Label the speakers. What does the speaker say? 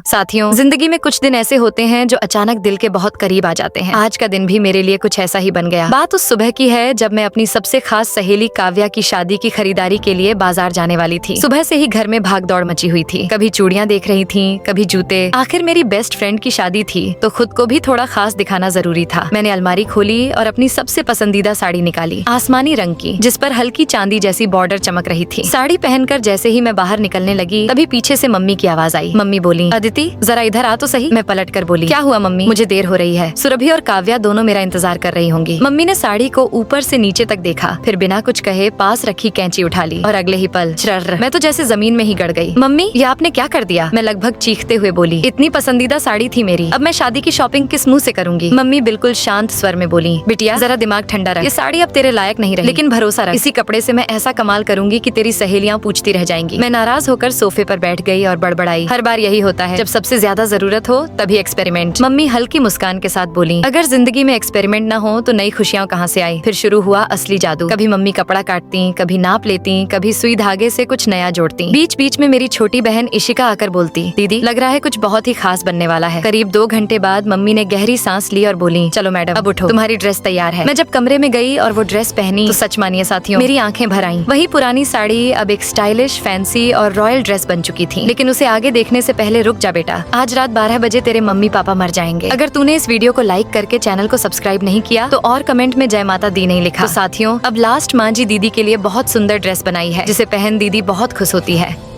Speaker 1: साथियों, जिंदगी में कुछ दिन ऐसे होते हैं जो अचानक दिल के बहुत करीब आ जाते हैं। आज का दिन भी मेरे लिए कुछ ऐसा ही बन गया। बात उस सुबह की है जब मैं अपनी सबसे खास सहेली काव्या की शादी की खरीदारी के लिए बाजार जाने वाली थी। सुबह से ही घर में भाग दौड़ मची हुई थी। कभी चूड़ियां देख रही थी, कभी जूते। आखिर मेरी बेस्ट फ्रेंड की शादी थी तो खुद को भी थोड़ा खास दिखाना जरूरी था। मैंने अलमारी खोली और अपनी सबसे पसंदीदा साड़ी निकाली, आसमानी रंग की, जिस पर हल्की चांदी जैसी बॉर्डर चमक रही थी। साड़ी पहनकर जैसे ही मैं बाहर निकलने लगी तभी पीछे से मम्मी की आवाज आई। मम्मी बोली, अदिति जरा इधर आ तो सही। मैं पलट कर बोली, क्या हुआ मम्मी? मुझे देर हो रही है। सुरभि और काव्या दोनों मेरा इंतजार कर रही होंगी। मम्मी ने साड़ी को ऊपर से नीचे तक देखा, फिर बिना कुछ कहे पास रखी कैंची उठा ली और अगले ही पल चर्र, मैं तो जैसे जमीन में ही गड़ गई। मम्मी, ये आपने क्या कर दिया? मैं लगभग चीखते हुए बोली, इतनी पसंदीदा साड़ी थी मेरी, अब मैं शादी की शॉपिंग किस मुंह से करूंगी? मम्मी बिल्कुल शांत स्वर में बोली, बिटिया जरा दिमाग ठंडा रख, ये साड़ी अब तेरे लायक नहीं रही, लेकिन भरोसा रख, इसी कपड़े से मैं ऐसा कमाल करूंगी कि तेरी सहेलियां पूछती रह जाएंगी। मैं नाराज होकर सोफे पर बैठ गई और बड़बड़ाई, हर बार यही होता है, जब सबसे ज्यादा जरूरत हो तभी एक्सपेरिमेंट। मम्मी हल्की मुस्कान के साथ बोली, अगर जिंदगी में एक्सपेरिमेंट न हो तो नई खुशियाँ कहाँ से आई? फिर शुरू हुआ असली जादू। कभी मम्मी कपड़ा काटती, कभी नाप लेती, कभी सुई धागे से कुछ नया जोड़ती। बीच बीच में मेरी छोटी बहन इशिका आकर बोलती, दीदी लग रहा है कुछ बहुत ही खास बनने वाला है। करीब 2 घंटे बाद मम्मी ने गहरी सांस ली और बोली, चलो मैडम अब उठो, तुम्हारी ड्रेस तैयार है। मैं जब कमरे में गई और वो ड्रेस पहनी तो सच मानिए साथियों, मेरी आंखें भर आईं। वही पुरानी साड़ी अब एक स्टाइलिश, फैंसी और रॉयल ड्रेस बन चुकी थी। लेकिन उसे आगे देखने से पहले रुक जा बेटा, आज रात 12 बजे तेरे मम्मी पापा मर जाएंगे। अगर तूने इस वीडियो को लाइक करके चैनल को सब्सक्राइब नहीं किया तो और कमेंट में जय माता दी नहीं लिखा। तो साथियों, अब लास्ट माँ जी दीदी के लिए बहुत सुंदर ड्रेस बनाई है जिसे पहन दीदी बहुत खुश होती है।